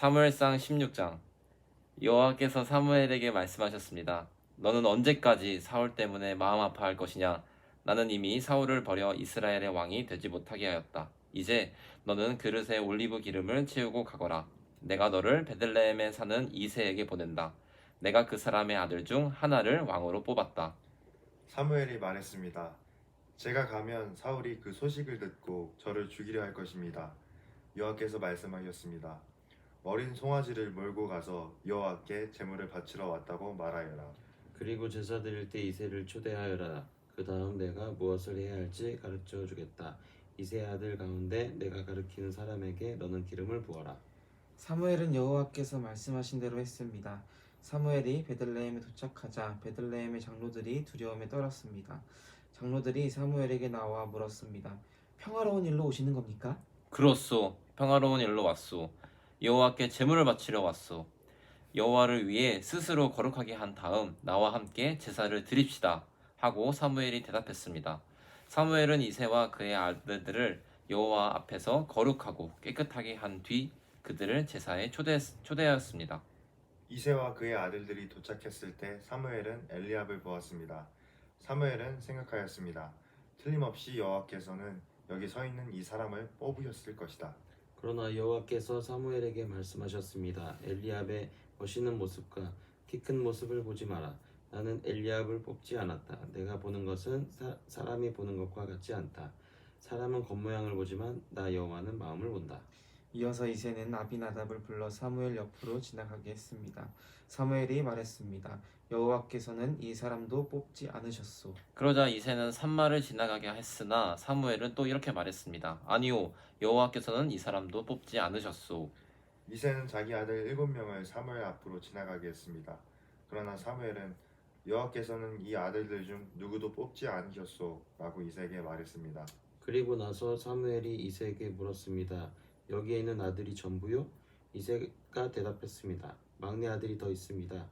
사무엘상 16장. 여호와께서 사무엘에게 말씀하셨습니다. 너는 언제까지 사울 때문에 마음 아파할 것이냐? 나는 이미 사울을 버려 이스라엘의 왕이 되지 못하게 하였다. 이제 너는 그릇에 올리브 기름을 채우고 가거라. 내가 너를 베들레헴에 사는 이새에게 보낸다. 내가 그 사람의 아들 중 하나를 왕으로 뽑았다. 사무엘이 말했습니다. 제가 가면 사울이 그 소식을 듣고 저를 죽이려 할 것입니다. 여호와께서 말씀하셨습니다. 어린 송아지를 몰고 가서 여호와께 제물을 바치러 왔다고 말하여라. 그리고 제사 드릴 때 이새를 초대하여라. 그 다음 내가 무엇을 해야 할지 가르쳐 주겠다. 이새 아들 가운데 내가 가르치는 사람에게 너는 기름을 부어라. 사무엘은 여호와께서 말씀하신 대로 했습니다. 사무엘이 베들레헴에 도착하자 베들레헴의 장로들이 두려움에 떨었습니다. 장로들이 사무엘에게 나와 물었습니다. 평화로운 일로 오시는 겁니까? 그렇소. 평화로운 일로 왔소. 여호와께 제물을 바치려 왔소. 여호와를 위해 스스로 거룩하게 한 다음 나와 함께 제사를 드립시다 하고 사무엘이 대답했습니다. 사무엘은 이새와 그의 아들들을 여호와 앞에서 거룩하고 깨끗하게 한 뒤 그들을 제사에 초대하였습니다. 이새와 그의 아들들이 도착했을 때 사무엘은 엘리압을 보았습니다. 사무엘은 생각하였습니다. 틀림없이 여호와께서는 여기 서 있는 이 사람을 뽑으셨을 것이다. 그러나 여호와께서 사무엘에게 말씀하셨습니다. 엘리압의 멋있는 모습과 키 큰 모습을 보지 마라. 나는 엘리압을 뽑지 않았다. 내가 보는 것은 사람이 보는 것과 같지 않다. 사람은 겉모양을 보지만 나 여호와는 마음을 본다. 이어서 이새는 아비나답을 불러 사무엘 옆으로 지나가게 했습니다. 사무엘이 말했습니다. 여호와께서는 이 사람도 뽑지 않으셨소. 그러자 이새는 산마를 지나가게 했으나 사무엘은 또 이렇게 말했습니다. 아니요, 여호와께서는 이 사람도 뽑지 않으셨소. 이새는 자기 아들 7명을 사무엘 앞으로 지나가게 했습니다. 그러나 사무엘은 여호와께서는 이 아들들 중 누구도 뽑지 않으셨소 라고 이새에게 말했습니다. 그리고 나서 사무엘이 이새에게 물었습니다. 여기에 있는 아들이 전부요? 이새가 대답했습니다. 막내 아들이 더 있습니다.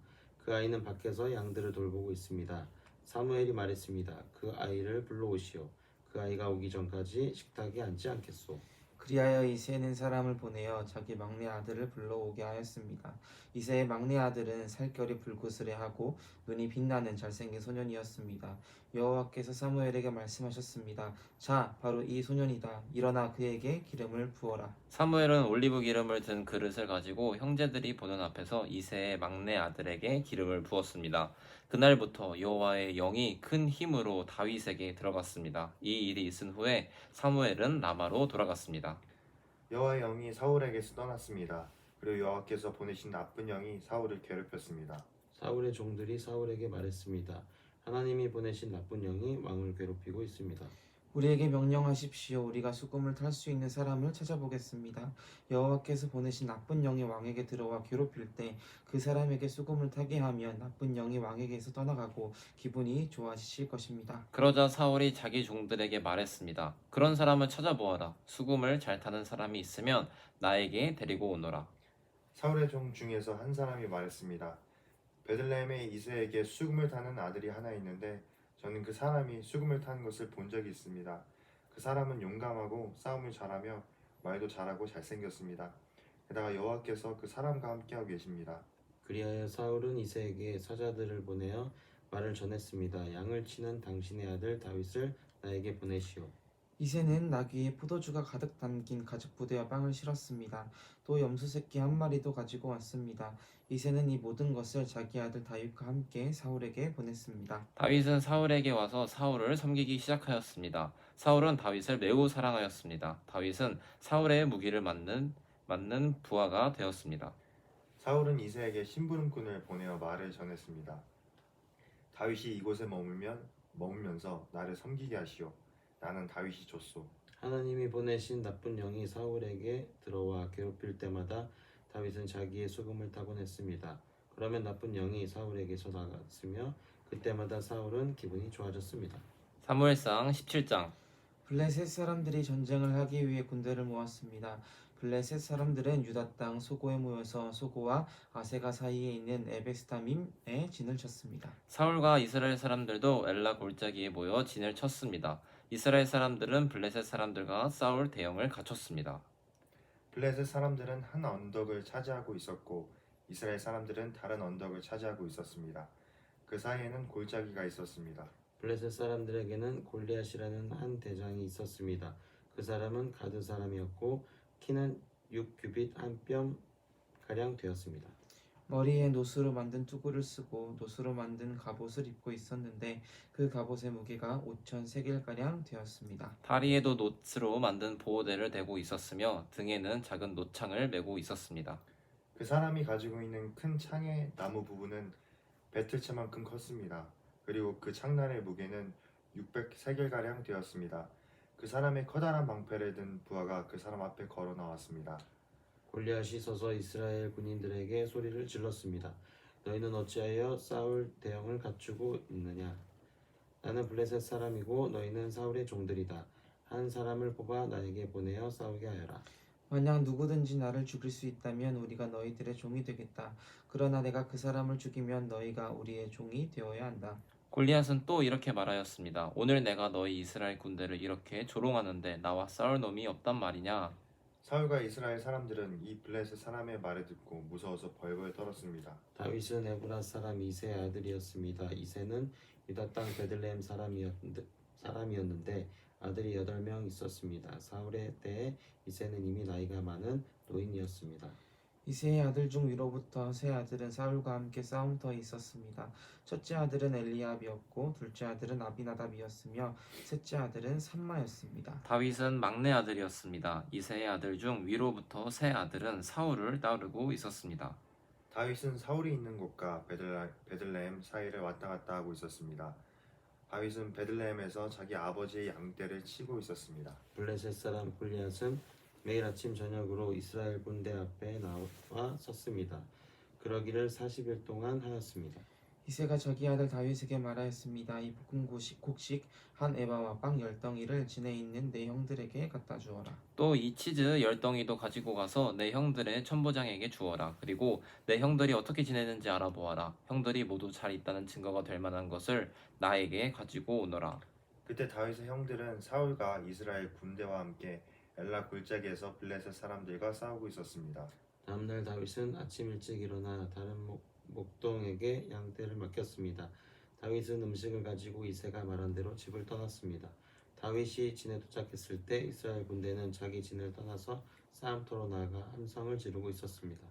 그 아이는 밖에서 양들을 돌보고 있습니다. 사무엘이 말했습니다. 그 아이를 불러오시오. 그 아이가 오기 전까지 식탁에 앉지 않겠소. 그리하여 이새는 사람을 보내어 자기 막내 아들을 불러오게 하였습니다. 이새의 막내 아들은 살결이 불그스레하고 눈이 빛나는 잘생긴 소년이었습니다. 여호와께서 사무엘에게 말씀하셨습니다. 자, 바로 이 소년이다. 일어나 그에게 기름을 부어라. 사무엘은 올리브 기름을 든 그릇을 가지고 형제들이 보는 앞에서 이새의 막내 아들에게 기름을 부었습니다. 그날부터 여호와의 영이 큰 힘으로 다윗에게 들어갔습니다. 이 일이 있은 후에 사무엘은 라마로 돌아갔습니다. 여호와의 영이 사울에게서 떠났습니다. 그리고 여호와께서 보내신 나쁜 영이 사울을 괴롭혔습니다. 사울의 종들이 사울에게 말했습니다. 하나님이 보내신 나쁜 영이 왕을 괴롭히고 있습니다. 우리에게 명령하십시오. 우리가 수금을 탈 수 있는 사람을 찾아보겠습니다. 여호와께서 보내신 나쁜 영이 왕에게 들어와 괴롭힐 때 그 사람에게 수금을 타게 하면 나쁜 영이 왕에게서 떠나가고 기분이 좋아지실 것입니다. 그러자 사울이 자기 종들에게 말했습니다. 그런 사람을 찾아보아라. 수금을 잘 타는 사람이 있으면 나에게 데리고 오너라. 사울의 종 중에서 한 사람이 말했습니다. 베들레헴의 이새에게 수금을 타는 아들이 하나 있는데 저는 그 사람이 수금을 타는 것을 본 적이 있습니다. 그 사람은 용감하고 싸움을 잘하며 말도 잘하고 잘생겼습니다. 게다가 여호와께서 그 사람과 함께하고 계십니다. 그리하여 사울은 이새에게 사자들을 보내어 말을 전했습니다. 양을 치는 당신의 아들 다윗을 나에게 보내시오. 이새는 나귀에 포도주가 가득 담긴 가죽 부대와 빵을 실었습니다. 또 염소 새끼 한 마리도 가지고 왔습니다. 이새는 이 모든 것을 자기 아들 다윗과 함께 사울에게 보냈습니다. 다윗은 사울에게 와서 사울을 섬기기 시작하였습니다. 사울은 다윗을 매우 사랑하였습니다. 다윗은 사울의 무기를 맞는 부하가 되었습니다. 사울은 이새에게 심부름꾼을 보내어 말을 전했습니다. 다윗이 이곳에 머물면서 나를 섬기게 하시오. 나는 다윗이 좋소. 하나님이 보내신 나쁜 영이 사울에게 들어와 괴롭힐 때마다 다윗은 자기의 수금을 타곤 했습니다. 그러면 나쁜 영이 사울에게서 나갔으며 그때마다 사울은 기분이 좋아졌습니다. 사무엘상 17장. 블레셋 사람들이 전쟁을 하기 위해 군대를 모았습니다. 블레셋 사람들은 유다 땅 소고에 모여서 소고와 아세가 사이에 있는 에베스다밈에 진을 쳤습니다. 사울과 이스라엘 사람들도 엘라 골짜기에 모여 진을 쳤습니다. 이스라엘 사람들은 블레셋 사람들과 싸울 대형을 갖췄습니다. 블레셋 사람들은 한 언덕을 차지하고 있었고 이스라엘 사람들은 다른 언덕을 차지하고 있었습니다. 그 사이에는 골짜기가 있었습니다. 블레셋 사람들에게는 골리앗이라는 한 대장이 있었습니다. 그 사람은 가드 사람이었고 키는 6규빗 한 뼘 가량 되었습니다. 머리에 노수로 만든 투구를 쓰고 노수로 만든 갑옷을 입고 있었는데 그 갑옷의 무게가 5천 세겔가량 되었습니다. 다리에도 놋으로 만든 보호대를 대고 있었으며 등에는 작은 놋창을 메고 있었습니다. 그 사람이 가지고 있는 큰 창의 나무 부분은 배틀채만큼 컸습니다. 그리고 그 창날의 무게는 600세겔가량 되었습니다. 그 사람의 커다란 방패를 든 부하가 그 사람 앞에 걸어 나왔습니다. 골리앗이 서서 이스라엘 군인들에게 소리를 질렀습니다. 너희는 어찌하여 사울 대형을 갖추고 있느냐? 나는 블레셋 사람이고 너희는 사울의 종들이다. 한 사람을 뽑아 나에게 보내어 싸우게 하여라. 만약 누구든지 나를 죽일 수 있다면 우리가 너희들의 종이 되겠다. 그러나 내가 그 사람을 죽이면 너희가 우리의 종이 되어야 한다. 골리앗은 또 이렇게 말하였습니다. 오늘 내가 너희 이스라엘 군대를 이렇게 조롱하는데 나와 싸울 놈이 없단 말이냐? 사울과 이스라엘 사람들은 이 블레셋 사람의 말을 듣고 무서워서 벌벌 떨었습니다. 다윗은 에브라 사람 이세의 아들이었습니다. 이세는 유다 땅 베들레헴 사람이었는데 아들이 8명 있었습니다. 사울의 때에 이세는 이미 나이가 많은 노인이었습니다. 이새의 아들 중 위로부터 세 아들은 사울과 함께 싸움터에 있었습니다. 첫째 아들은 엘리압이었고 둘째 아들은 아비나답이었으며 셋째 아들은 삼마였습니다. 다윗은 막내 아들이었습니다. 이세의 아들 중 위로부터 세 아들은 사울을 따르고 있었습니다. 다윗은 사울이 있는 곳과 베들레헴 사이를 왔다 갔다 하고 있었습니다. 다윗은 베들레헴에서 자기 아버지의 양떼를 치고 있었습니다. 블레셋 사람 골리앗은 매일 아침 저녁으로 이스라엘 군대 앞에 나와 섰습니다. 그러기를 40일 동안 하였습니다. 이새가 자기 아들 다윗에게 말하였습니다. 이 볶은 곡식 한 에바와 빵 10덩이를 진에 있는 내 형들에게 갖다 주어라. 또 이 치즈 10덩이도 가지고 가서 내 형들의 천부장에게 주어라. 그리고 내 형들이 어떻게 지내는지 알아보아라. 형들이 모두 잘 있다는 증거가 될 만한 것을 나에게 가지고 오너라. 그때 다윗의 형들은 사울과 이스라엘 군대와 함께 엘라 골짜기에서 블레셋 사람들과 싸우고 있었습니다. 다음날 다윗은 아침 일찍 일어나 다른 목동에게 양떼를 맡겼습니다. 다윗은 음식을 가지고 이새가 말한 대로 집을 떠났습니다. 다윗이 진에 도착했을 때 이스라엘 군대는 자기 진을 떠나서 싸움터로 나아가 함성을 지르고 있었습니다.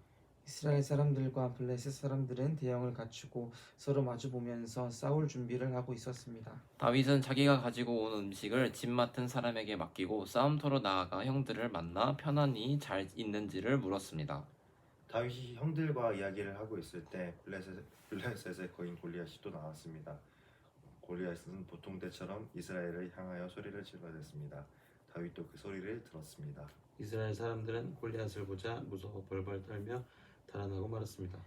이스라엘 사람들과 블레셋 사람들은 대형을 갖추고 서로 마주보면서 싸울 준비를 하고 있었습니다. 다윗은 자기가 가지고 온 음식을 집 맡은 사람에게 맡기고 싸움터로 나아가 형들을 만나 편안히 잘 있는지를 물었습니다. 다윗이 형들과 이야기를 하고 있을 때 블레셋의 거인 골리앗이 또 나왔습니다. 골리앗은 보통 때처럼 이스라엘을 향하여 소리를 질러댔습니다. 다윗도 그 소리를 들었습니다. 이스라엘 사람들은 골리앗을 보자 무서워 벌벌 떨며 달아나고 말았습니다.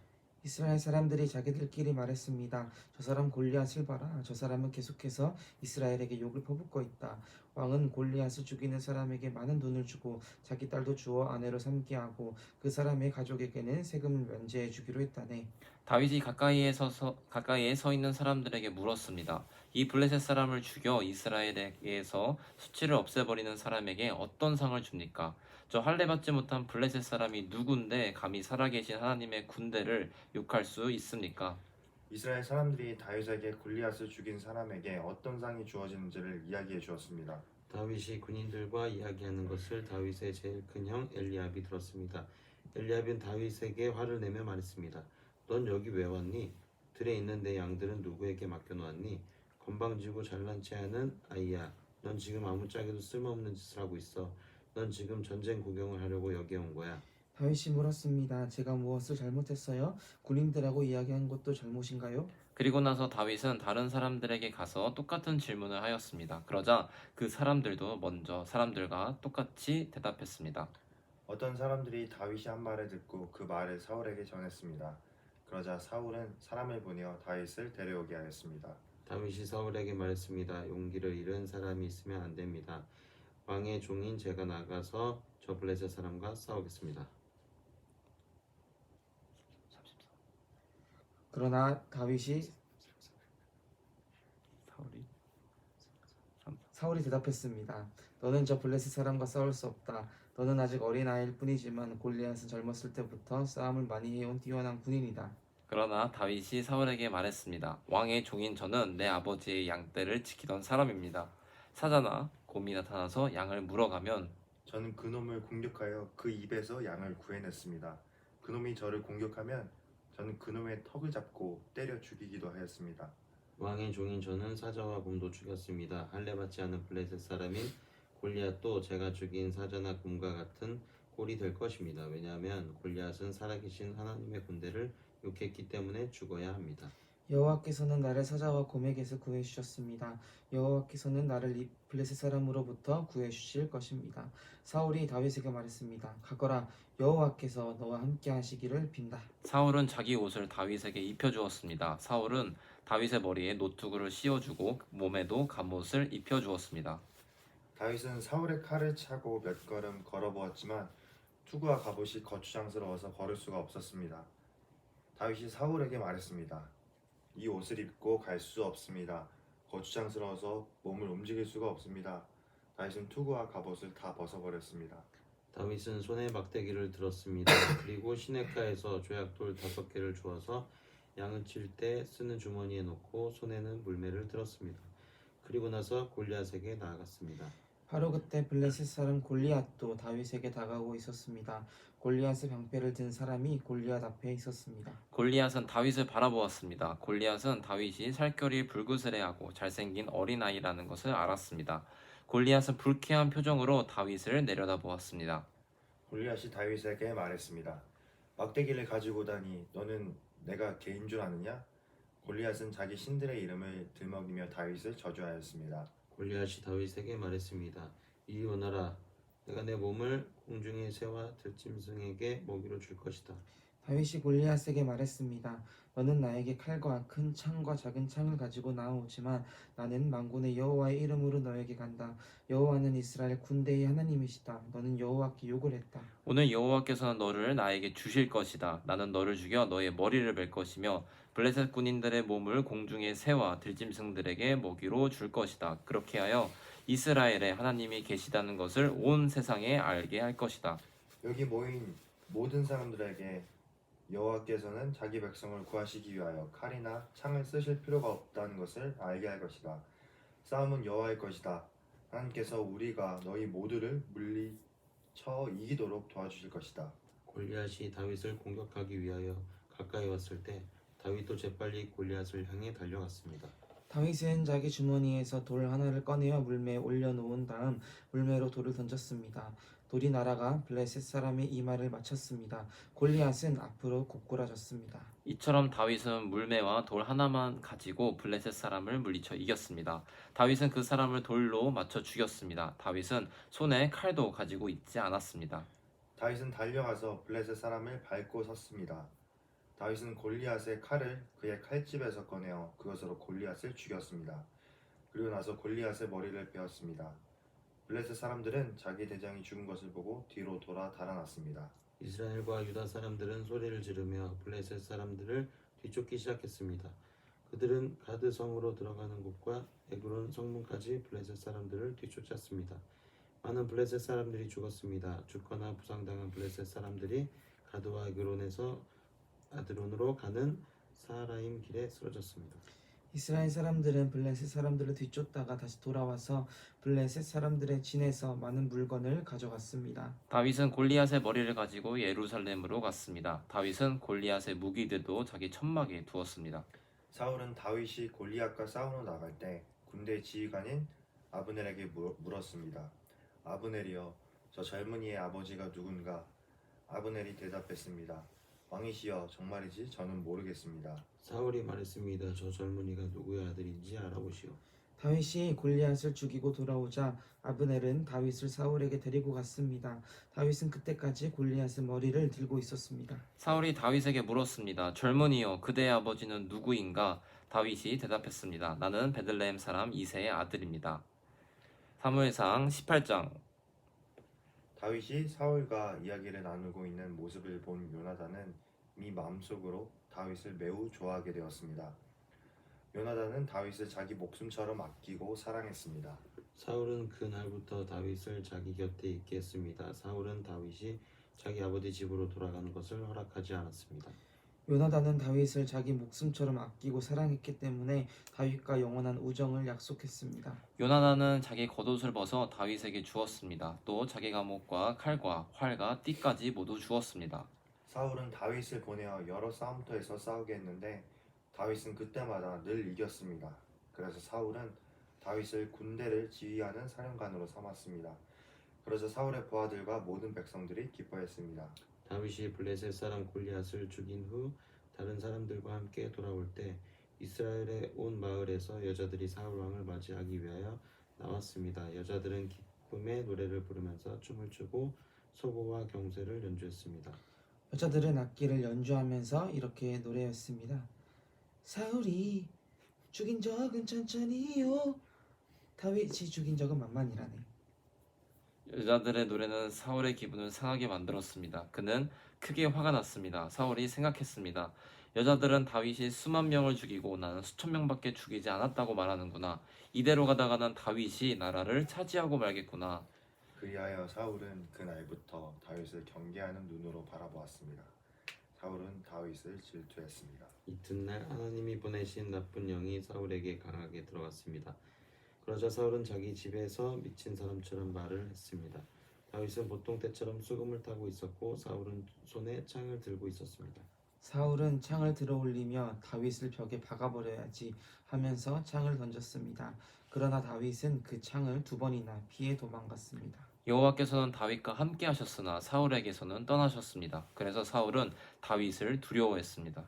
이스라엘 사람들이 자기들끼리 말했습니다. 저 사람 골리앗을 봐라. 저 사람은 계속해서 이스라엘에게 욕을 퍼붓고 있다. 왕은 골리앗을 죽이는 사람에게 많은 돈을 주고 자기 딸도 주어 아내로 삼게 하고 그 사람의 가족에게는 세금을 면제해 주기로 했다네. 다윗이 가까이에 서 있는 사람들에게 물었습니다. 이 블레셋 사람을 죽여 이스라엘에게서 수치를 없애버리는 사람에게 어떤 상을 줍니까? 저 할례받지 못한 블레셋 사람이 누군데 감히 살아계신 하나님의 군대를 욕할 수 있습니까? 이스라엘 사람들이 다윗에게 골리앗을 죽인 사람에게 어떤 상이 주어지는지를 이야기해 주었습니다. 다윗이 군인들과 이야기하는 것을 다윗의 제일 큰 형 엘리압이 들었습니다. 엘리압은 다윗에게 화를 내며 말했습니다. 넌 여기 왜 왔니? 들에 있는 내 양들은 누구에게 맡겨놓았니? 건방지고 잘난 체하는 아이야. 넌 지금 아무짝에도 쓸모없는 짓을 하고 있어. 넌 지금 전쟁 구경을 하려고 여기에 온 거야. 다윗이 물었습니다. 제가 무엇을 잘못했어요? 군인들하고 이야기한 것도 잘못인가요? 그리고 나서 다윗은 다른 사람들에게 가서 똑같은 질문을 하였습니다. 그러자 그 사람들도 먼저 사람들과 똑같이 대답했습니다. 어떤 사람들이 다윗이 한 말을 듣고 그 말을 사울에게 전했습니다. 그러자 사울은 사람을 보내어 다윗을 데려오게 하였습니다. 다윗이 사울에게 말했습니다. 용기를 잃은 사람이 있으면 안 됩니다. 왕의 종인 제가 나가서 저 블레셋 사람과 싸우겠습니다. 그러나 다윗이 사울이 대답했습니다. 너는 저 블레셋 사람과 싸울 수 없다. 너는 아직 어린아이일 뿐이지만 골리앗은 젊었을 때부터 싸움을 많이 해온 뛰어난 군인이다. 그러나 다윗이 사울에게 말했습니다. 왕의 종인 저는 내 아버지의 양떼를 지키던 사람입니다. 사자나 곰이 나타나서 양을 물어가면 저는 그놈을 공격하여 그 입에서 양을 구해냈습니다. 그놈이 저를 공격하면 저는 그놈의 턱을 잡고 때려 죽이기도 하였습니다. 왕의 종인 저는 사자와 곰도 죽였습니다. 할례받지 않은 블레셋 사람인 골리앗도 제가 죽인 사자나 곰과 같은 꼴이 될 것입니다. 왜냐하면 골리앗은 살아계신 하나님의 군대를 욕했기 때문에 죽어야 합니다. 여호와께서는 나를 사자와 곰에게서 구해 주셨습니다. 여호와께서는 나를 이 블레셋 사람으로부터 구해 주실 것입니다. 사울이 다윗에게 말했습니다. 가거라, 여호와께서 너와 함께 하시기를 빈다. 사울은 자기 옷을 다윗에게 입혀주었습니다. 사울은 다윗의 머리에 노투구를 씌워주고 몸에도 갑옷을 입혀주었습니다. 다윗은 사울의 칼을 차고 몇 걸음 걸어보았지만 투구와 갑옷이 거추장스러워서 걸을 수가 없었습니다. 다윗이 사울에게 말했습니다. 이 옷을 입고 갈 수 없습니다. 거추장스러워서 몸을 움직일 수가 없습니다. 다윗은 투구와 갑옷을 다 벗어버렸습니다. 다윗은 손에 막대기를 들었습니다. 그리고 시내가에서 조약돌 5개를 주어서 양을 칠 때 쓰는 주머니에 넣고 손에는 물매를 들었습니다. 그리고 나서 골리앗에게 나아갔습니다. 바로 그때 블레셋 사람 골리앗도 다윗에게 다가오고 있었습니다. 골리앗의 방패를 든 사람이 골리앗 앞에 있었습니다. 골리앗은 다윗을 바라보았습니다. 골리앗은 다윗이 살결이 불그스레하고 잘생긴 어린아이라는 것을 알았습니다. 골리앗은 불쾌한 표정으로 다윗을 내려다보았습니다. 골리앗이 다윗에게 말했습니다. 막대기를 가지고 다니 너는 내가 개인 줄 아느냐? 골리앗은 자기 신들의 이름을 들먹이며 다윗을 저주하였습니다. 골리앗이 다윗에게 말했습니다. 이리 오너라. 내가 내 몸을 공중의 새와 들짐승에게 먹이로 줄 것이다. 다윗이 골리앗에게 말했습니다. 너는 나에게 칼과 큰 창과 작은 창을 가지고 나오지만 나는 만군의 여호와의 이름으로 너에게 간다. 여호와는 이스라엘 군대의 하나님이시다. 너는 여호와께 욕을 했다. 오늘 여호와께서는 너를 나에게 주실 것이다. 나는 너를 죽여 너의 머리를 벨 것이며 블레셋 군인들의 몸을 공중의 새와 들짐승들에게 먹이로 줄 것이다. 그렇게 하여 이스라엘에 하나님이 계시다는 것을 온 세상에 알게 할 것이다. 여기 모인 모든 사람들에게 여호와께서는 자기 백성을 구하시기 위하여 칼이나 창을 쓰실 필요가 없다는 것을 알게 할 것이다. 싸움은 여호와의 것이다. 하나님께서 우리가 너희 모두를 물리쳐 이기도록 도와주실 것이다. 골리앗이 다윗을 공격하기 위하여 가까이 왔을 때 다윗도 재빨리 골리앗을 향해 달려갔습니다. 다윗은 자기 주머니에서 돌 하나를 꺼내어 물매에 올려놓은 다음 물매로 돌을 던졌습니다. 돌이 날아가 블레셋 사람의 이마를 맞췄습니다. 골리앗은 앞으로 고꾸라졌습니다. 이처럼 다윗은 물매와 돌 하나만 가지고 블레셋 사람을 물리쳐 이겼습니다. 다윗은 그 사람을 돌로 맞춰 죽였습니다. 다윗은 손에 칼도 가지고 있지 않았습니다. 다윗은 달려가서 블레셋 사람을 밟고 섰습니다. 다윗은 골리앗의 칼을 그의 칼집에서 꺼내어 그것으로 골리앗을 죽였습니다. 그리고 나서 골리앗의 머리를 베었습니다. 블레셋 사람들은 자기 대장이 죽은 것을 보고 뒤로 돌아 달아났습니다. 이스라엘과 유다 사람들은 소리를 지르며 블레셋 사람들을 뒤쫓기 시작했습니다. 그들은 가드 성으로 들어가는 곳과 에그론 성문까지 블레셋 사람들을 뒤쫓았습니다. 많은 블레셋 사람들이 죽었습니다. 죽거나 부상당한 블레셋 사람들이 가드와 에그론에서 아드론으로 가는 사하라임 길에 쓰러졌습니다. 이스라엘 사람들은 블레셋 사람들을 뒤쫓다가 다시 돌아와서 블레셋 사람들의 진에서 많은 물건을 가져갔습니다. 다윗은 골리앗의 머리를 가지고 예루살렘으로 갔습니다. 다윗은 골리앗의 무기들도 자기 천막에 두었습니다. 사울은 다윗이 골리앗과 싸우러 나갈 때 군대 지휘관인 아브넬에게 물었습니다. 아브넬이여, 저 젊은이의 아버지가 누군가? 아브넬이 대답했습니다. 왕이시여, 정말이지 저는 모르겠습니다. 사울이 말했습니다. 저 젊은이가 누구의 아들인지 알아보시오. 다윗이 골리앗을 죽이고 돌아오자 아브넬은 다윗을 사울에게 데리고 갔습니다. 다윗은 그때까지 골리앗의 머리를 들고 있었습니다. 사울이 다윗에게 물었습니다. 젊은이여, 그대의 아버지는 누구인가? 다윗이 대답했습니다. 나는 베들레헴 사람 이새의 아들입니다. 사무엘상 18장. 다윗이 사울과 이야기를 나누고 있는 모습을 본 요나단은 이미 마음속으로 다윗을 매우 좋아하게 되었습니다. 요나단은 다윗을 자기 목숨처럼 아끼고 사랑했습니다. 사울은 그날부터 다윗을 자기 곁에 있게 했습니다. 사울은 다윗이 자기 아버지 집으로 돌아가는 것을 허락하지 않았습니다. 요나단은 다윗을 자기 목숨처럼 아끼고 사랑했기 때문에 다윗과 영원한 우정을 약속했습니다. 요나단은 자기 겉옷을 벗어 다윗에게 주었습니다. 또 자기 감옥과 칼과 활과 띠까지 모두 주었습니다. 사울은 다윗을 보내어 여러 싸움터에서 싸우게 했는데 다윗은 그때마다 늘 이겼습니다. 그래서 사울은 다윗을 군대를 지휘하는 사령관으로 삼았습니다. 그러자 사울의 부하들과 모든 백성들이 기뻐했습니다. 다윗이 블레셋 사람 골리앗을 죽인 후 다른 사람들과 함께 돌아올 때 이스라엘의 온 마을에서 여자들이 사울 왕을 맞이하기 위하여 나왔습니다. 여자들은 기쁨의 노래를 부르면서 춤을 추고 소고와 경쇠를 연주했습니다. 여자들은 악기를 연주하면서 이렇게 노래했습니다. 사울이 죽인 적은 천천히요. 다윗이 죽인 적은 만만이라네. 여자들의 노래는 사울의 기분을 상하게 만들었습니다. 그는 크게 화가 났습니다. 사울이 생각했습니다. 여자들은 다윗이 수만 명을 죽이고 나는 수천 명밖에 죽이지 않았다고 말하는구나. 이대로 가다가는 다윗이 나라를 차지하고 말겠구나. 그리하여 사울은 그날부터 다윗을 경계하는 눈으로 바라보았습니다. 사울은 다윗을 질투했습니다. 이튿날 하나님이 보내신 나쁜 영이 사울에게 강하게 들어갔습니다. 그러자 사울은 자기 집에서 미친 사람처럼 말을 했습니다. 다윗은 보통 때처럼 수금을 타고 있었고 사울은 손에 창을 들고 있었습니다. 사울은 창을 들어올리며 다윗을 벽에 박아버려야지 하면서 창을 던졌습니다. 그러나 다윗은 그 창을 2번이나 피해 도망갔습니다. 여호와께서는 다윗과 함께 하셨으나 사울에게서는 떠나셨습니다. 그래서 사울은 다윗을 두려워했습니다.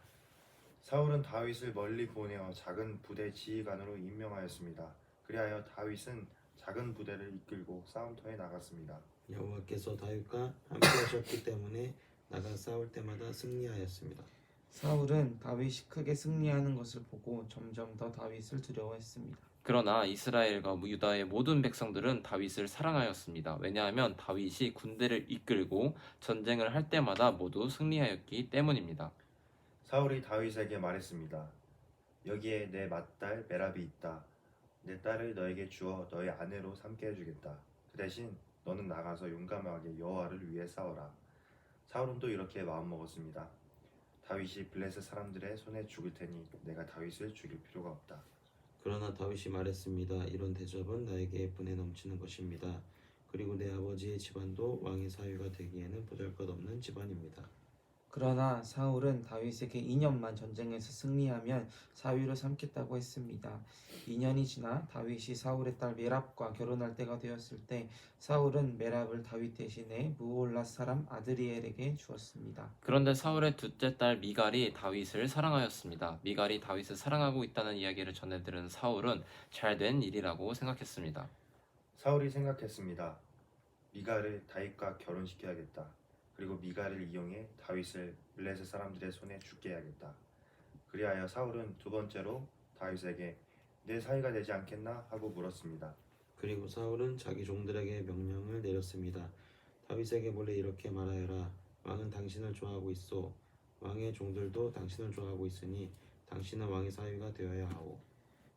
사울은 다윗을 멀리 보내어 작은 부대 지휘관으로 임명하였습니다. 그리하여 다윗은 작은 부대를 이끌고 싸움터에 나갔습니다. 여호와께서 다윗과 함께 하셨기 때문에 나가 싸울 때마다 승리하였습니다. 사울은 다윗이 크게 승리하는 것을 보고 점점 더 다윗을 두려워했습니다. 그러나 이스라엘과 유다의 모든 백성들은 다윗을 사랑하였습니다. 왜냐하면 다윗이 군대를 이끌고 전쟁을 할 때마다 모두 승리하였기 때문입니다. 사울이 다윗에게 말했습니다. 여기에 내 맏딸 메랍이 있다. 내 딸을 너에게 주어 너의 아내로 삼게 해주겠다. 그 대신 너는 나가서 용감하게 여호와를 위해 싸워라. 사울은 또 이렇게 마음먹었습니다. 다윗이 블레셋 사람들의 손에 죽을 테니 내가 다윗을 죽일 필요가 없다. 그러나 다윗이 말했습니다. 이런 대접은 나에게 분에 넘치는 것입니다. 그리고 내 아버지의 집안도 왕의 사위가 되기에는 보잘것없는 집안입니다. 그러나 사울은 다윗에게 2년만 전쟁에서 승리하면 사위로 삼겠다고 했습니다. 2년이 지나 다윗이 사울의 딸 메랍과 결혼할 때가 되었을 때 사울은 메랍을 다윗 대신에 무올랏 사람 아드리엘에게 주었습니다. 그런데 사울의 둘째 딸 미갈이 다윗을 사랑하였습니다. 미갈이 다윗을 사랑하고 있다는 이야기를 전해 들은 사울은 잘된 일이라고 생각했습니다. 사울이 생각했습니다. 미갈을 다윗과 결혼시켜야겠다. 그리고 미갈을 이용해 다윗을 블레셋 사람들의 손에 죽게 해야겠다. 그리하여 사울은 2번째로 다윗에게 내 사위가 되지 않겠나 하고 물었습니다. 그리고 사울은 자기 종들에게 명령을 내렸습니다. 다윗에게 몰래 이렇게 말하여라. 왕은 당신을 좋아하고 있소. 왕의 종들도 당신을 좋아하고 있으니 당신은 왕의 사위가 되어야 하오.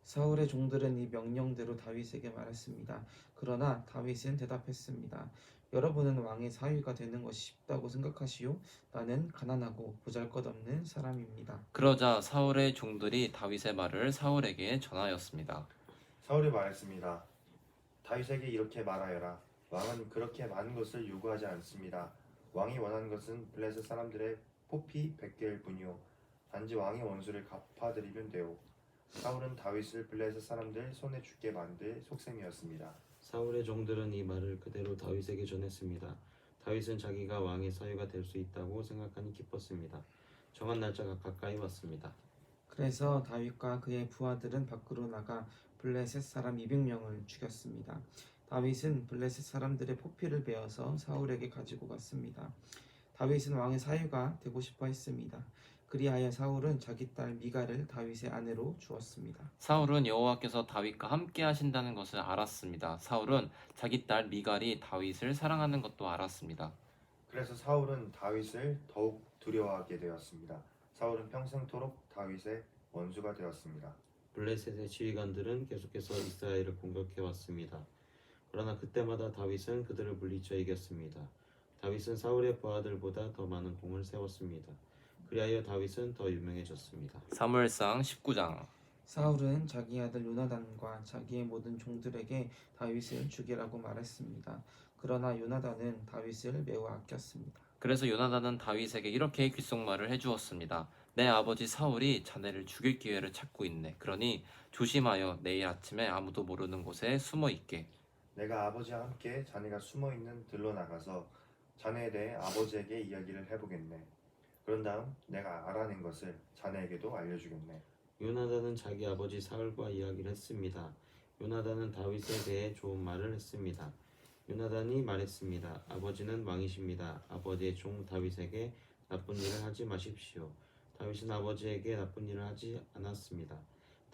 사울의 종들은 이 명령대로 다윗에게 말했습니다. 그러나 다윗은 대답했습니다. 여러분은 왕의 사위가 되는 것이 쉽다고 생각하시오? 나는 가난하고 보잘것없는 사람입니다. 그러자 사울의 종들이 다윗의 말을 사울에게 전하였습니다. 사울이 말했습니다. 다윗에게 이렇게 말하여라. 왕은 그렇게 많은 것을 요구하지 않습니다. 왕이 원하는 것은 블레셋 사람들의 포피 100개일 뿐이요. 단지 왕의 원수를 갚아드리면 돼요. 사울은 다윗을 블레셋 사람들 손에 죽게 만들 속셈이었습니다. 사울의 종들은 이 말을 그대로 다윗에게 전했습니다. 다윗은 자기가 왕의 사위가 될 수 있다고 생각하니 기뻤습니다. 정한 날짜가 가까이 왔습니다. 그래서 다윗과 그의 부하들은 밖으로 나가 블레셋 사람 200명을 죽였습니다. 다윗은 블레셋 사람들의 포피를 베어서 사울에게 가지고 갔습니다. 다윗은 왕의 사위가 되고 싶어 했습니다. 그리하여 사울은 자기 딸 미갈을 다윗의 아내로 주었습니다. 사울은 여호와께서 다윗과 함께 하신다는 것을 알았습니다. 사울은 자기 딸 미갈이 다윗을 사랑하는 것도 알았습니다. 그래서 사울은 다윗을 더욱 두려워하게 되었습니다. 사울은 평생토록 다윗의 원수가 되었습니다. 블레셋의 지휘관들은 계속해서 이스라엘을 공격해 왔습니다. 그러나 그때마다 다윗은 그들을 물리쳐 이겼습니다. 다윗은 사울의 부하들보다 더 많은 공을 세웠습니다. 그리하여 다윗은 더 유명해졌습니다. 사무엘상 19장. 사울은 자기 아들 요나단과 자기의 모든 종들에게 다윗을 죽이라고 말했습니다. 그러나 요나단은 다윗을 매우 아꼈습니다. 그래서 요나단은 다윗에게 이렇게 귓속말을 해주었습니다. 내 아버지 사울이 자네를 죽일 기회를 찾고 있네. 그러니 조심하여 내일 아침에 아무도 모르는 곳에 숨어 있게. 내가 아버지와 함께 자네가 숨어 있는 들로 나가서 자네에 대해 아버지에게 이야기를 해보겠네. 그런 다음 내가 알아낸 것을 자네에게도 알려주겠네. 요나단은 자기 아버지 사울과 이야기를 했습니다. 요나단은 다윗에 대해 좋은 말을 했습니다. 요나단이 말했습니다. 아버지는 왕이십니다. 아버지의 종 다윗에게 나쁜 일을 하지 마십시오. 다윗은 아버지에게 나쁜 일을 하지 않았습니다.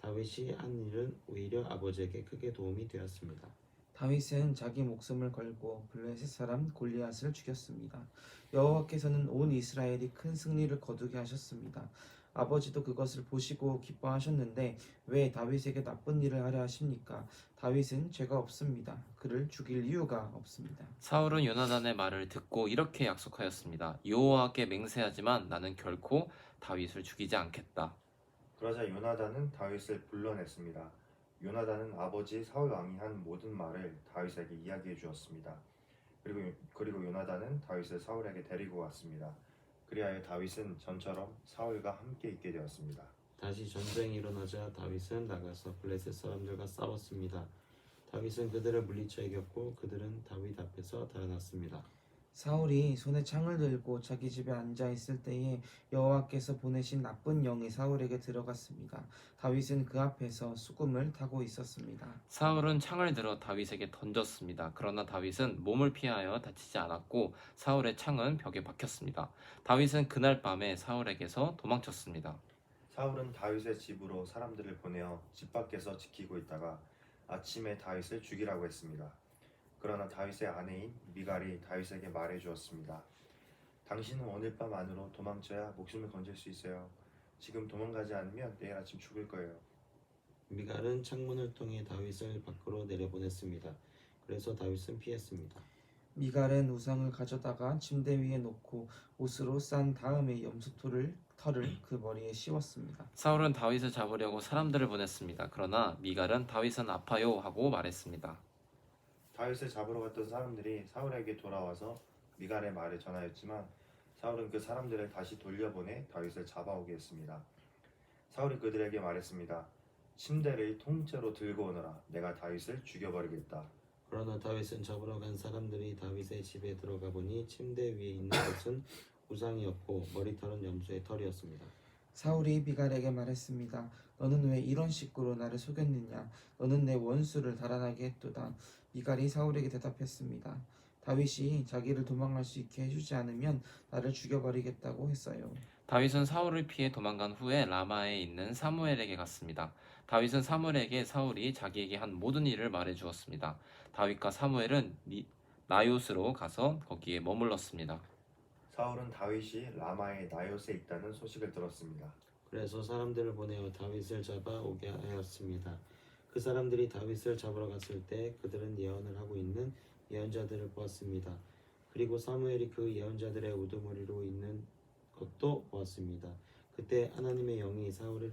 다윗이 한 일은 오히려 아버지에게 크게 도움이 되었습니다. 다윗은 자기 목숨을 걸고 블레셋 사람 골리앗을 죽였습니다. 여호와께서는 온 이스라엘이 큰 승리를 거두게 하셨습니다. 아버지도 그것을 보시고 기뻐하셨는데 왜 다윗에게 나쁜 일을 하려 하십니까? 다윗은 죄가 없습니다. 그를 죽일 이유가 없습니다. 사울은 요나단의 말을 듣고 이렇게 약속하였습니다. 여호와께 맹세하지만 나는 결코 다윗을 죽이지 않겠다. 그러자 요나단은 다윗을 불러냈습니다. 요나단은 아버지 사울 왕이 한 모든 말을 다윗에게 이야기해 주었습니다. 그리고 요나단은 다윗을 사울에게 데리고 왔습니다. 그리하여 다윗은 전처럼 사울과 함께 있게 되었습니다. 다시 전쟁이 일어나자 다윗은 나가서 블레셋 사람들과 싸웠습니다. 다윗은 그들을 물리쳐 이겼고 그들은 다윗 앞에서 달아났습니다. 사울이 손에 창을 들고 자기 집에 앉아 있을 때에 여호와께서 보내신 나쁜 영이 사울에게 들어갔습니다. 다윗은 그 앞에서 수금을 타고 있었습니다. 사울은 창을 들어 다윗에게 던졌습니다. 그러나 다윗은 몸을 피하여 다치지 않았고 사울의 창은 벽에 박혔습니다. 다윗은 그날 밤에 사울에게서 도망쳤습니다. 사울은 다윗의 집으로 사람들을 보내어 집 밖에서 지키고 있다가 아침에 다윗을 죽이라고 했습니다. 그러나 다윗의 아내인 미갈이 다윗에게 말해 주었습니다. 당신은 오늘 밤 안으로 도망쳐야 목숨을 건질 수 있어요. 지금 도망가지 않으면 내일 아침 죽을 거예요. 미갈은 창문을 통해 다윗을 밖으로 내려보냈습니다. 그래서 다윗은 피했습니다. 미갈은 우상을 가져다가 침대 위에 놓고 옷으로 싼 다음에 털을 그 머리에 씌웠습니다. 사울은 다윗을 잡으려고 사람들을 보냈습니다. 그러나 미갈은 다윗은 아파요 하고 말했습니다. 다윗을 잡으러 갔던 사람들이 사울에게 돌아와서 미갈의 말을 전하였지만 사울은 그 사람들을 다시 돌려보내 다윗을 잡아오게 했습니다. 사울이 그들에게 말했습니다. 침대를 통째로 들고 오너라. 내가 다윗을 죽여버리겠다. 그러나 다윗은 잡으러 간 사람들이 다윗의 집에 들어가 보니 침대 위에 있는 것은 우상이었고 머리털은 염소의 털이었습니다. 사울이 미갈에게 말했습니다. 너는 왜 이런 식으로 나를 속였느냐? 너는 내 원수를 달아나게 했도다. 미갈이 사울에게 대답했습니다. 다윗이 자기를 도망갈 수 있게 해주지 않으면 나를 죽여버리겠다고 했어요. 다윗은 사울을 피해 도망간 후에 라마에 있는 사무엘에게 갔습니다. 다윗은 사무엘에게 사울이 자기에게 한 모든 일을 말해 주었습니다. 다윗과 사무엘은 나요스로 가서 거기에 머물렀습니다. 사울은 다윗이 라마의 나요스에 있다는 소식을 들었습니다. 그래서 사람들을 보내어 다윗을 잡아 오게 하였습니다. 그 사람들이 다윗을 잡으러 갔을 때 그들은 예언을 하고 있는 예언자들을 보았습니다. 그리고 사무엘이 그 예언자들의 우두머리로 있는 것도 보았습니다. 그때 하나님의 영이 사울이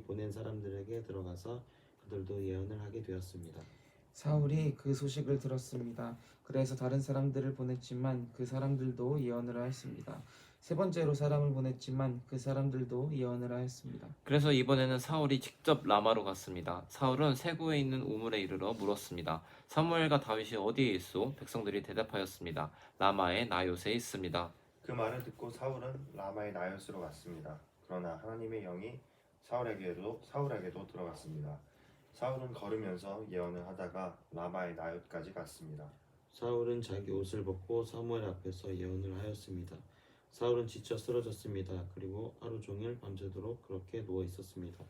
보낸 사람들에게 들어가서 그들도 예언을 하게 되었습니다. 사울이 그 소식을 들었습니다. 그래서 다른 사람들을 보냈지만 그 사람들도 예언을 하였습니다. 세 번째로 사람을 보냈지만 그 사람들도 예언을 하였습니다. 그래서 이번에는 사울이 직접 라마로 갔습니다. 사울은 세구에 있는 우물에 이르러 물었습니다. 사무엘과 다윗이 어디에 있소? 백성들이 대답하였습니다. 라마의 나요스에 있습니다. 그 말을 듣고 사울은 라마의 나요스로 갔습니다. 그러나 하나님의 영이 사울에게도 들어갔습니다. 사울은 걸으면서 예언을 하다가 라마의 나요스까지 갔습니다. 사울은 자기 옷을 벗고 사무엘 앞에서 예언을 하였습니다. 사울은 지쳐 쓰러졌습니다. 그리고 하루 종일 밤새도록 그렇게 누워 있었습니다.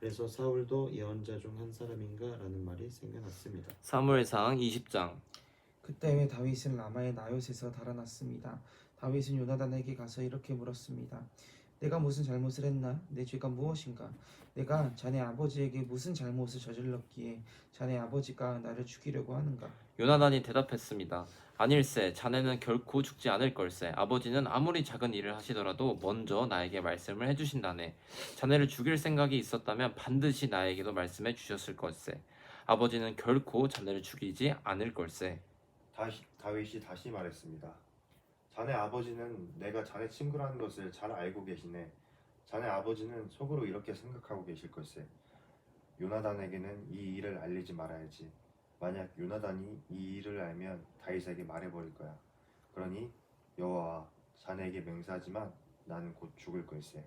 그래서 사울도 예언자 중 한 사람인가 라는 말이 생겨났습니다. 사무엘상 20장. 그때 다윗은 라마의 나요스에서 달아났습니다. 다윗은 요나단에게 가서 이렇게 물었습니다. 내가 무슨 잘못을 했나? 내 죄가 무엇인가? 내가 자네 아버지에게 무슨 잘못을 저질렀기에 자네 아버지가 나를 죽이려고 하는가? 요나단이 대답했습니다. 아닐세, 자네는 결코 죽지 않을 걸세. 아버지는 아무리 작은 일을 하시더라도 먼저 나에게 말씀을 해주신다네. 자네를 죽일 생각이 있었다면 반드시 나에게도 말씀해 주셨을 걸세. 아버지는 결코 자네를 죽이지 않을 걸세. 다윗이 다시 말했습니다. 자네 아버지는 내가 자네 친구라는 것을 잘 알고 계시네. 자네 아버지는 속으로 이렇게 생각하고 계실 걸세. 요나단에게는 이 일을 알리지 말아야지. 만약 요나단이 이 일을 알면 다윗에게 말해버릴 거야. 그러니 여호와와 자네에게 맹세하지만 나는 곧 죽을 걸세.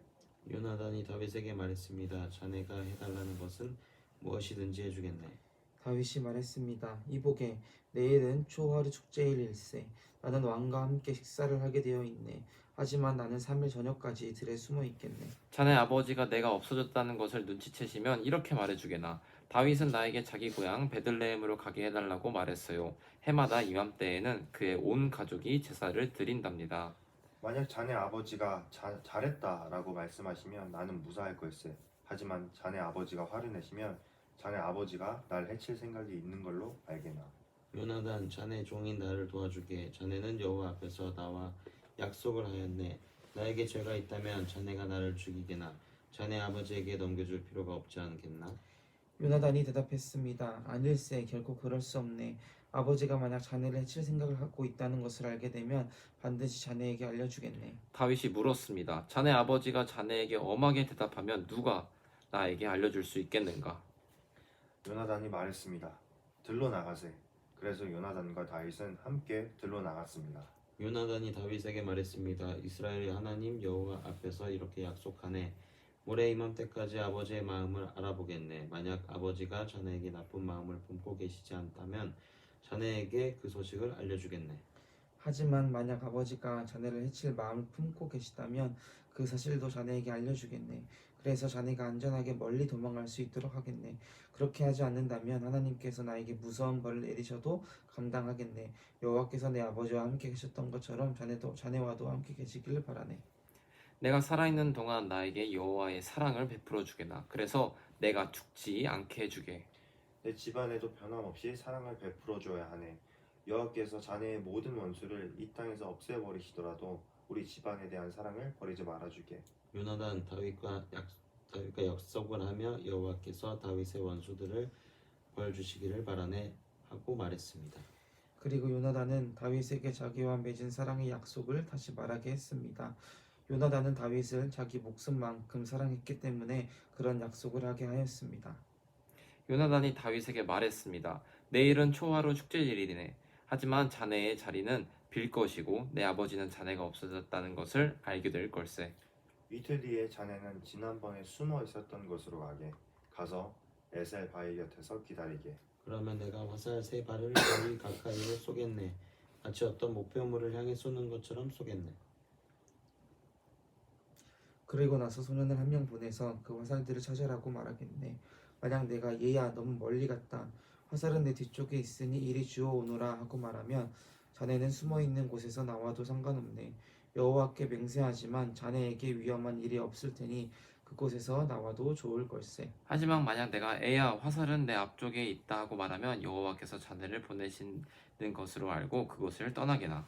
요나단이 다윗에게 말했습니다. 자네가 해달라는 것은 무엇이든지 해주겠네. 다윗이 말했습니다. 이보게, 내일은 초하루 축제일일세. 나는 왕과 함께 식사를 하게 되어 있네. 하지만 나는 3일 저녁까지 들에 숨어 있겠네. 자네 아버지가 내가 없어졌다는 것을 눈치채시면 이렇게 말해주게나. 다윗은 나에게 자기 고향 베들레헴으로 가게 해달라고 말했어요. 해마다 이맘때에는 그의 온 가족이 제사를 드린답니다. 만약 자네 아버지가 잘했다라고 말씀하시면 나는 무사할 걸세. 하지만 자네 아버지가 화를 내시면 자네 아버지가 날 해칠 생각이 있는 걸로 알게나. 요나단, 자네 종인 나를 도와주게. 자네는 여호와 앞에서 나와 약속을 하였네. 나에게 죄가 있다면 자네가 나를 죽이게나 자네 아버지에게 넘겨줄 필요가 없지 않겠나? 요나단이 대답했습니다. 아닐세, 결코 그럴 수 없네. 아버지가 만약 자네를 해칠 생각을 갖고 있다는 것을 알게 되면 반드시 자네에게 알려주겠네. 다윗이 물었습니다. 자네 아버지가 자네에게 엄하게 대답하면 누가 나에게 알려줄 수 있겠는가? 요나단이 말했습니다. 들로 나가세. 그래서 요나단과 다윗은 함께 들로 나갔습니다. 요나단이 다윗에게 말했습니다. 이스라엘의 하나님 여호와 앞에서 이렇게 약속하네. 올해 이맘때까지 아버지의 마음을 알아보겠네. 만약 아버지가 자네에게 나쁜 마음을 품고 계시지 않다면 자네에게 그 소식을 알려주겠네. 하지만 만약 아버지가 자네를 해칠 마음을 품고 계시다면 그 사실도 자네에게 알려주겠네. 그래서 자네가 안전하게 멀리 도망갈 수 있도록 하겠네. 그렇게 하지 않는다면 하나님께서 나에게 무서운 벌을 내리셔도 감당하겠네. 여호와께서 내 아버지와 함께 계셨던 것처럼 자네와도 함께 계시기를 바라네. 내가 살아있는 동안 나에게 여호와의 사랑을 베풀어 주게나. 그래서 내가 죽지 않게 해주게. 내 집안에도 변함없이 사랑을 베풀어 줘야 하네. 여호와께서 자네의 모든 원수를 이 땅에서 없애버리시더라도 우리 집안에 대한 사랑을 버리지 말아주게. 요나단 다윗과 약속을 하며 여호와께서 다윗의 원수들을 벌 주시기를 바라네 하고 말했습니다. 그리고 요나단은 다윗에게 자기와 맺은 사랑의 약속을 다시 말하게 했습니다. 요나단은 다윗을 자기 목숨만큼 사랑했기 때문에 그런 약속을 하게 하였습니다. 요나단이 다윗에게 말했습니다. 내일은 초하루 축제일이네. 하지만 자네의 자리는 빌 것이고 내 아버지는 자네가 없어졌다는 것을 알게 될 걸세. 이틀 뒤에 자네는 지난번에 숨어 있었던 곳으로 가서 에셀 바위 곁에서 기다리게. 그러면 내가 화살 3발을 거리 가까이로 쏘겠네. 마치 어떤 목표물을 향해 쏘는 것처럼 쏘겠네. 그리고 나서 소년을 한 명 보내서 그 화살들을 찾으라고 말하겠네. 만약 내가 얘야 너무 멀리 갔다. 화살은 내 뒤쪽에 있으니 이리 주워 오너라 하고 말하면 자네는 숨어 있는 곳에서 나와도 상관없네. 여호와께 맹세하지만 자네에게 위험한 일이 없을 테니 그곳에서 나와도 좋을 걸세. 하지만 만약 내가 애야 화살은 내 앞쪽에 있다 하고 말하면 여호와께서 자네를 보내시는 것으로 알고 그곳을 떠나게나.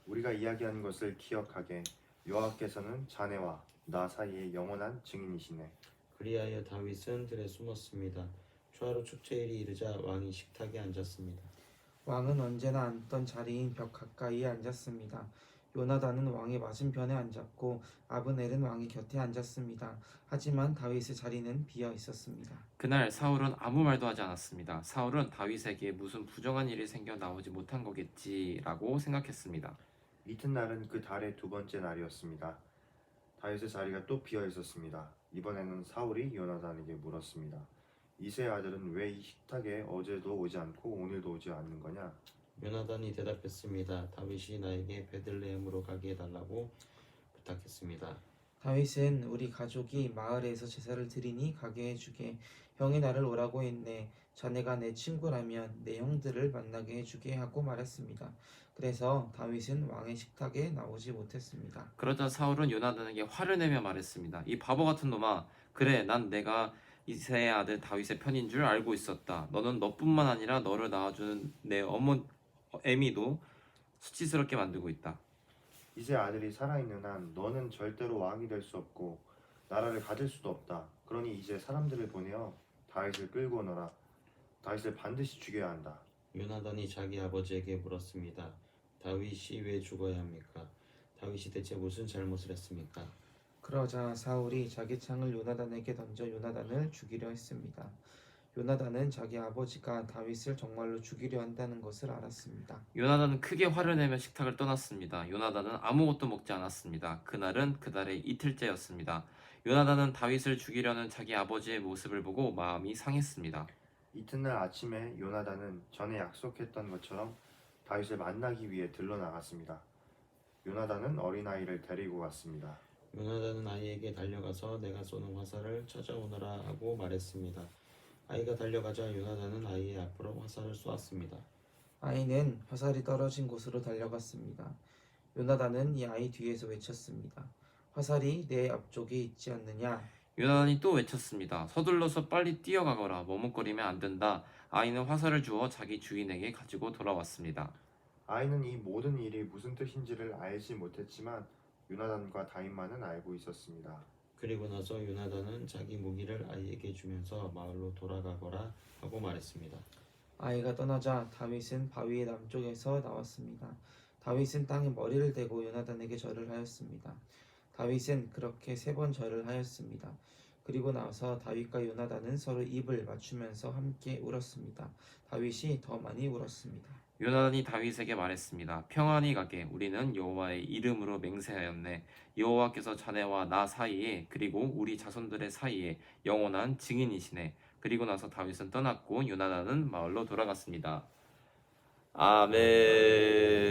우리가 이야기한 것을 기억하게. 여호와께서는 자네와 나 사이에 영원한 증인이시네. 그리하여 다윗은 들에 숨었습니다. 초하루 축제일이 이르자 왕이 식탁에 앉았습니다. 왕은 언제나 앉던 자리인 벽 가까이에 앉았습니다. 요나단은 왕의 맞은편에 앉았고 아브넬은 왕의 곁에 앉았습니다. 하지만 다윗의 자리는 비어 있었습니다. 그날 사울은 아무 말도 하지 않았습니다. 사울은 다윗에게 무슨 부정한 일이 생겨 나오지 못한 거겠지라고 생각했습니다. 이튿날은 그 달의 2번째 날이었습니다. 다윗의 자리가 또 비어 있었습니다. 이번에는 사울이 요나단에게 물었습니다. 이새의 아들은 왜 이 식탁에 어제도 오지 않고 오늘도 오지 않는 거냐? 요나단이 대답했습니다. 다윗이 나에게 베들레헴으로 가게 해달라고 부탁했습니다. 다윗은 우리 가족이 마을에서 제사를 드리니 가게 해주게. 형이 나를 오라고 했네. 자네가 내 친구라면 내 형들을 만나게 해주게 하고 말했습니다. 그래서 다윗은 왕의 식탁에 나오지 못했습니다. 그러자 사울은 요나단에게 화를 내며 말했습니다. 이 바보 같은 놈아, 그래, 난 내가 이새의 아들 다윗의 편인 줄 알고 있었다. 너는 너뿐만 아니라 너를 낳아주는 내 애미도 수치스럽게 만들고 있다. 이제 아들이 살아있는 한 너는 절대로 왕이 될 수 없고 나라를 가질 수도 없다. 그러니 이제 사람들을 보내어 다윗을 끌고 오너라. 다윗을 반드시 죽여야 한다. 요나단이 자기 아버지에게 물었습니다. 다윗이 왜 죽어야 합니까? 다윗이 대체 무슨 잘못을 했습니까? 그러자 사울이 자기 창을 요나단에게 던져 요나단을 죽이려 했습니다. 요나단은 자기 아버지가 다윗을 정말로 죽이려 한다는 것을 알았습니다. 요나단은 크게 화를 내며 식탁을 떠났습니다. 요나단은 아무것도 먹지 않았습니다. 그날은 그달의 이틀째였습니다. 요나단은 다윗을 죽이려는 자기 아버지의 모습을 보고 마음이 상했습니다. 이튿날 아침에 요나단은 전에 약속했던 것처럼 다윗을 만나기 위해 들러나갔습니다. 요나단은 어린아이를 데리고 갔습니다. 요나단은 아이에게 달려가서 내가 쏘는 화살을 찾아오너라 하고 말했습니다. 아이가 달려가자 요나단은 아이의 앞으로 화살을 쏘았습니다. 아이는 화살이 떨어진 곳으로 달려갔습니다. 요나단은 이 아이 뒤에서 외쳤습니다. 화살이 내 앞쪽에 있지 않느냐? 요나단이 또 외쳤습니다. 서둘러서 빨리 뛰어가거라. 머뭇거리면 안 된다. 아이는 화살을 주어 자기 주인에게 가지고 돌아왔습니다. 아이는 이 모든 일이 무슨 뜻인지를 알지 못했지만 요나단과 다윗만은 알고 있었습니다. 그리고 나서 요나단은 자기 무기를 아이에게 주면서 마을로 돌아가거라 하고 말했습니다. 아이가 떠나자 다윗은 바위의 남쪽에서 나왔습니다. 다윗은 땅에 머리를 대고 요나단에게 절을 하였습니다. 다윗은 그렇게 3번 절을 하였습니다. 그리고 나서 다윗과 요나단은 서로 입을 맞추면서 함께 울었습니다. 다윗이 더 많이 울었습니다. 요나단이 다윗에게 말했습니다. 평안히 가게. 우리는 여호와의 이름으로 맹세하였네. 여호와께서 자네와 나 사이에 그리고 우리 자손들의 사이에 영원한 증인이시네. 그리고 나서 다윗은 떠났고 요나단은 마을로 돌아갔습니다. 아멘.